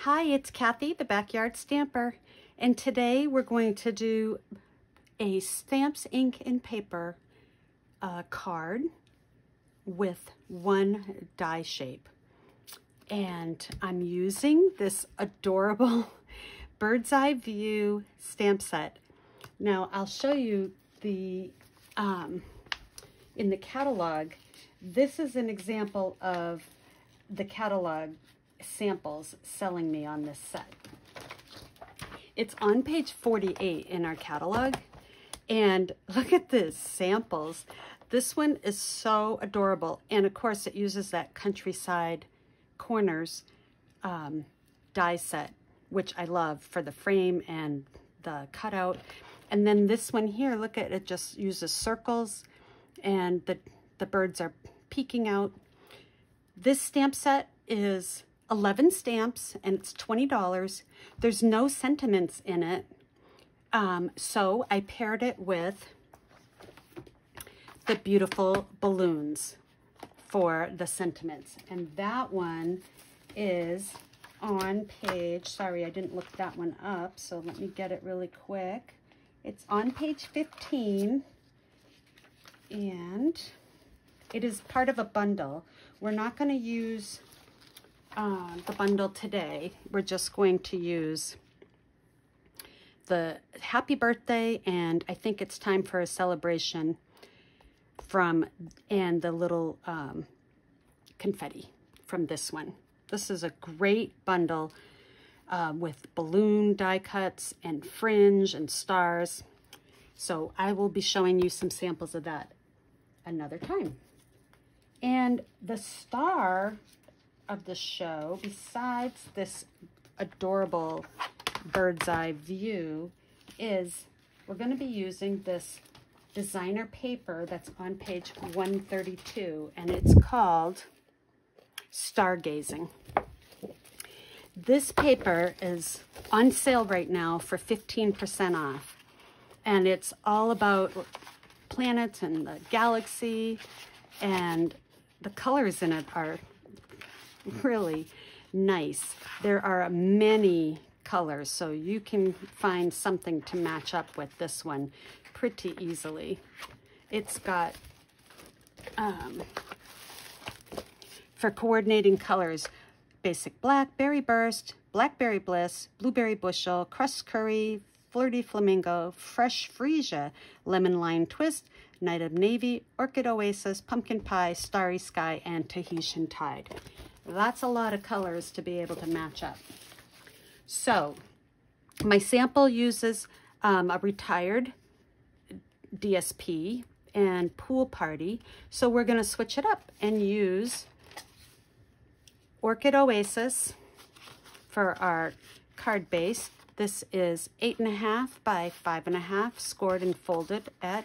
Hi, it's Kathy, the Backyard Stamper, and today we're going to do a Stamps, Ink, and Paper card with one die shape. And I'm using this adorable bird's eye view stamp set. Now, I'll show you the, in the catalog, this is an example of the catalog samples selling me on this set. It's on page 48 in our catalog, and look at this samples. This one is so adorable, and of course it uses that Countryside Corners die set, which I love for the frame and the cutout. And then this one here, look at it, just uses circles and the birds are peeking out. This stamp set is 11 stamps and it's $20. There's no sentiments in it. So I paired it with the beautiful balloons for the sentiments. And that one is on page, sorry, I didn't look that one up, so let me get it really quick. It's on page 15, and it is part of a bundle. We're not going to use the bundle today. We're just going to use the happy birthday, and I think it's time for a celebration and the little confetti from this one. This is a great bundle with balloon die cuts and fringe and stars. So I will be showing you some samples of that another time. And the star of the show, besides this adorable bird's eye view, is we're going to be using this designer paper that's on page 132, and it's called Stargazing. This paper is on sale right now for 15% off, and it's all about planets and the galaxy, and the colors in it are really nice. There are many colors, so you can find something to match up with this one pretty easily. It's got for coordinating colors, basic black, berry burst, blackberry bliss, blueberry bushel, crust curry, flirty flamingo, fresh freesia, lemon lime twist, night of navy, orchid oasis, pumpkin pie, starry sky, and Tahitian tide. That's a lot of colors to be able to match up. So my sample uses a retired DSP and pool party. So we're going to switch it up and use Orchid Oasis for our card base. This is 8.5 by 5.5, scored and folded at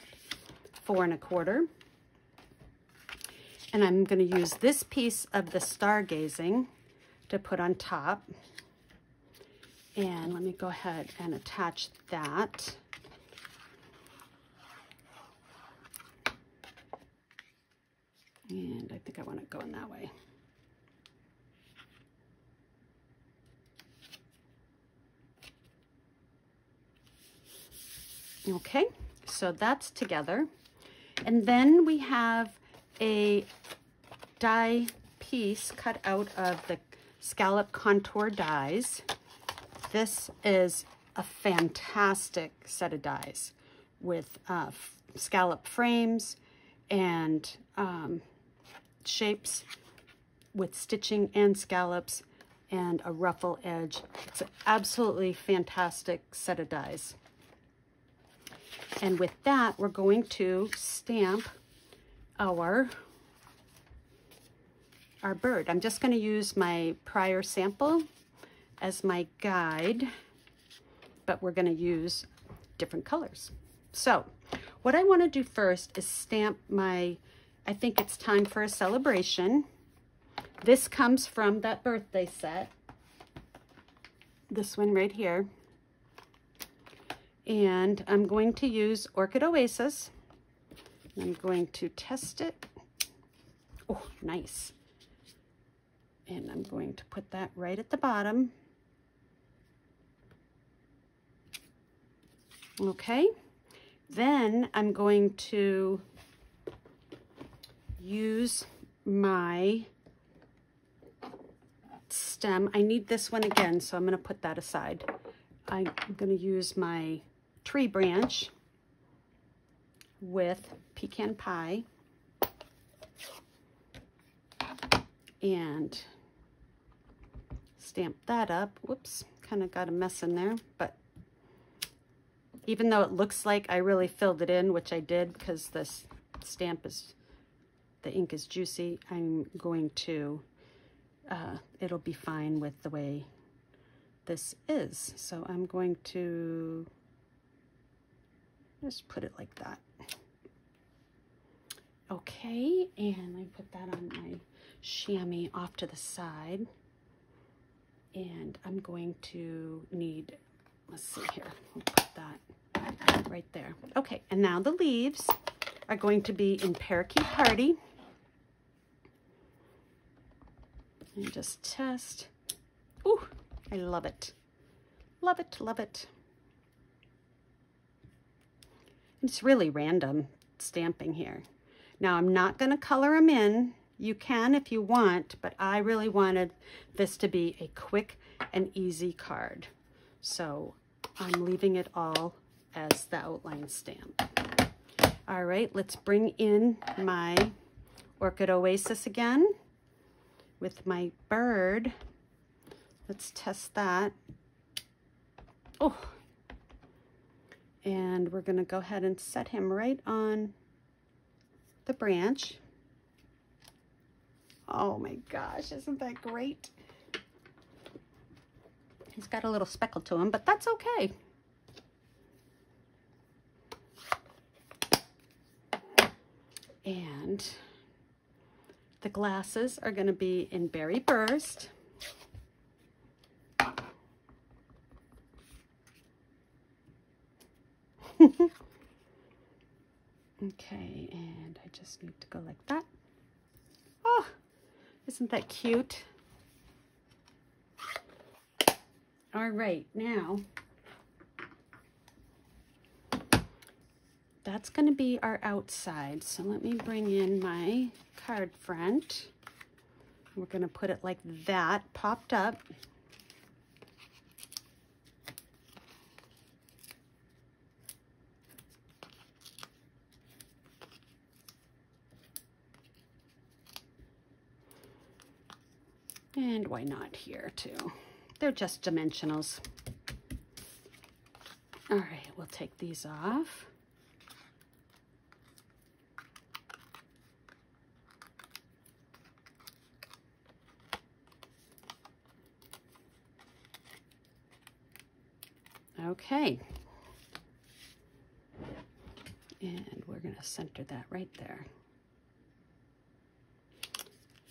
4 1/4. And I'm going to use this piece of the Stargazing to put on top. And let me go ahead and attach that. And I think I want to go in that way. Okay, so that's together. And then we have a die piece cut out of the scallop contour dies. This is a fantastic set of dies with scallop frames and shapes with stitching and scallops and a ruffle edge. It's an absolutely fantastic set of dies. And with that, we're going to stamp our bird. I'm just going to use my prior sample as my guide, but we're going to use different colors. So what I want to do first is stamp my, I think it's time for a celebration. This comes from that birthday set, this one right here. And I'm going to use Orchid Oasis. I'm going to test it. Oh, nice. And I'm going to put that right at the bottom. Okay, then I'm going to use my stem. I need this one again, so I'm going to put that aside. I'm going to use my tree branch with pecan pie and stamp that up. Whoops, kind of got a mess in there, but even though it looks like I really filled it in, which I did because this stamp is, the ink is juicy, I'm going to, it'll be fine with the way this is. So I'm going to just put it like that. Okay, and I put that on my chamois off to the side. And I'm going to need, let's see here, we'll put that right there. Okay, and now the leaves are going to be in Parakeet Party. And just test. Ooh, I love it. Love it, love it. It's really random stamping here. Now I'm not going to color them in. You can if you want, but I really wanted this to be a quick and easy card. So I'm leaving it all as the outline stamp. All right, let's bring in my Orchid Oasis again with my bird. Let's test that. Oh, and we're gonna go ahead and set him right on the branch. Oh my gosh, isn't that great? He's got a little speckle to him, but that's okay. And the glasses are going to be in Berry Burst. Okay, and I just need to go like that. Oh, isn't that cute? All right, now that's going to be our outside. So let me bring in my card front. We're going to put it like that, popped up. And why not here too? They're just dimensionals. All right, we'll take these off. Okay. And we're going to center that right there.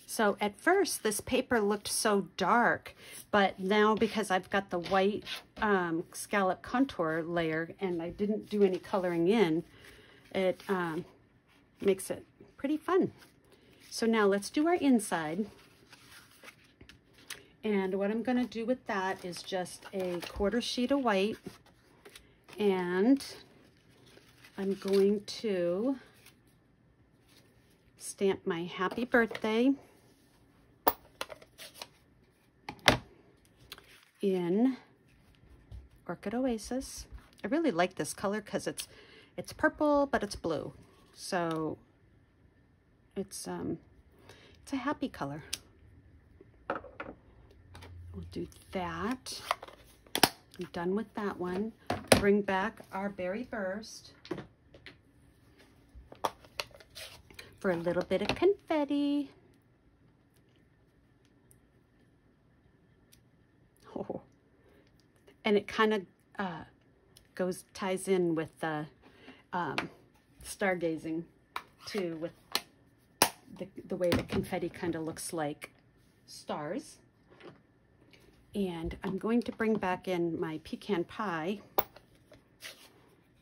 So at first this paper looked so dark, but now because I've got the white scallop contour layer and I didn't do any coloring in, it makes it pretty fun. So now let's do our inside. And what I'm going to do with that is just a 1/4 sheet of white, and I'm going to stamp my happy birthday in Orchid Oasis. I really like this color because it's purple, but it's blue. So it's a happy color. We'll do that. I'm done with that one. Bring back our Berry Burst for a little bit of confetti. Oh. And it kind of ties in with the stargazing too, with the way the confetti kind of looks like stars. And I'm going to bring back in my pecan pie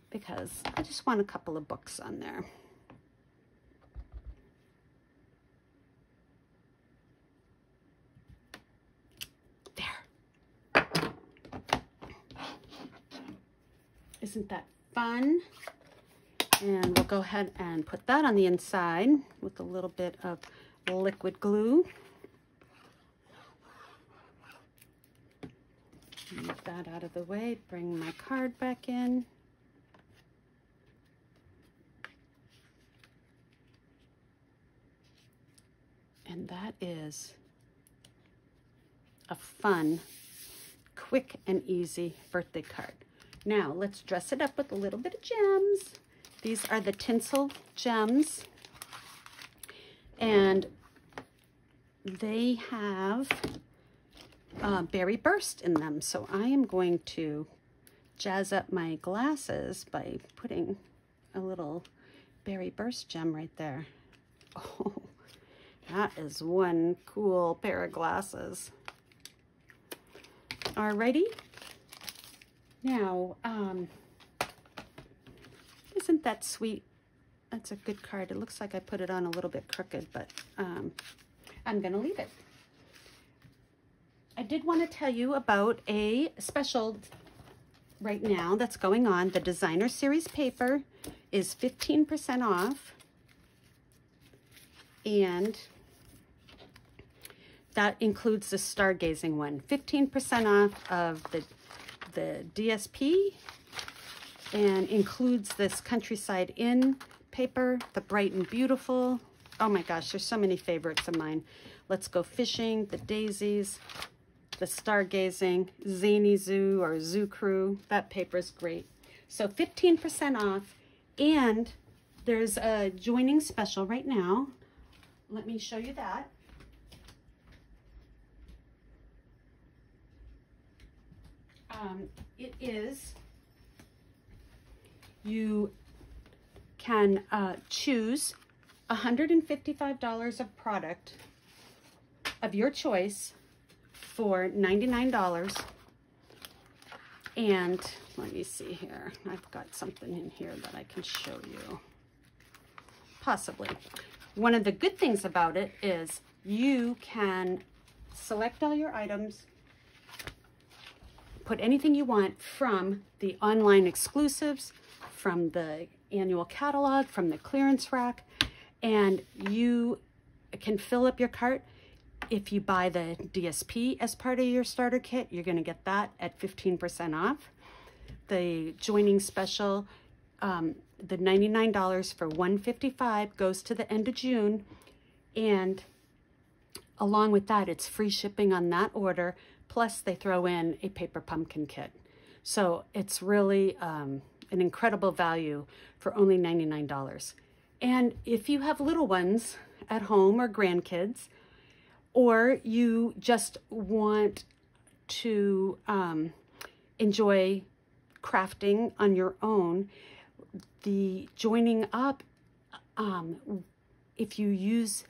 because I just want a couple of books on there. There. Isn't that fun. And we'll go ahead and put that on the inside with a little bit of liquid glue. Move that out of the way, bring my card back in. And that is a fun, quick and easy birthday card. Now let's dress it up with a little bit of gems. These are the tinsel gems, and they have berry burst in them. So I am going to jazz up my glasses by putting a little berry burst gem right there. Oh, that is one cool pair of glasses. Alrighty. Now, isn't that sweet? That's a good card. It looks like I put it on a little bit crooked, but I'm gonna leave it. I did want to tell you about a special right now that's going on. The designer series paper is 15% off, and that includes the Stargazing one. 15% off of the DSP, and includes this Countryside Inn paper, the Bright and Beautiful. Oh my gosh, there's so many favorites of mine. Let's Go Fishing, the Daisies, the Stargazing, Zany Zoo or Zoo Crew. That paper is great. So 15% off, and there's a joining special right now. Let me show you that. It is, you can choose $155 of product of your choice for $99. And let me see here. I've got something in here that I can show you. Possibly. One of the good things about it is you can select all your items, put anything you want from the online exclusives, from the annual catalog, from the clearance rack, and you can fill up your cart. If you buy the DSP as part of your starter kit, you're going to get that at 15% off. The joining special, the $99 for $155 goes to the end of June, and along with that, it's free shipping on that order. Plus, they throw in a paper pumpkin kit. So it's really an incredible value for only $99. And if you have little ones at home or grandkids, or you just want to enjoy crafting on your own, the joining up, if you use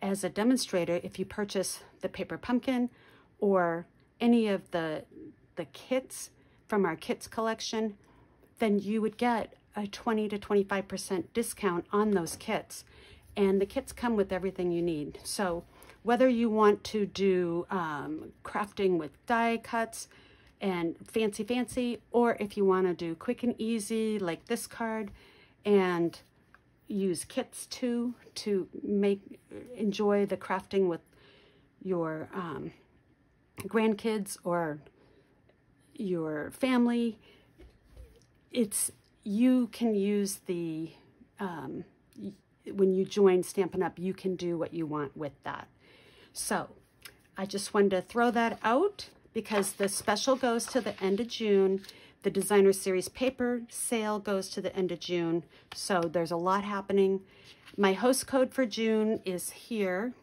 as a demonstrator, if you purchase the paper pumpkin or any of the kits from our kits collection, then you would get a 20 to 25% discount on those kits. And the kits come with everything you need. So whether you want to do crafting with die cuts and fancy, or if you want to do quick and easy like this card and use kits too to enjoy the crafting with your grandkids or your family, you can use the when you join Stampin' Up, you can do what you want with that. So I just wanted to throw that out because the special goes to the end of June. The designer series paper sale goes to the end of June. So there's a lot happening. My host code for June is here.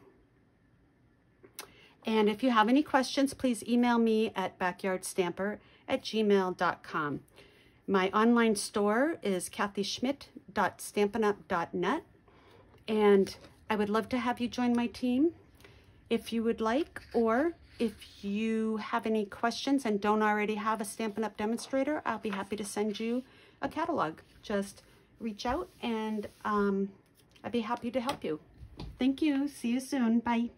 And if you have any questions, please email me at backyardstamper@gmail.com. My online store is kathyschmitt.stampinup.net. And I would love to have you join my team if you would like, or if you have any questions and don't already have a Stampin' Up! Demonstrator, I'll be happy to send you a catalog. Just reach out and I'd be happy to help you. Thank you. See you soon. Bye.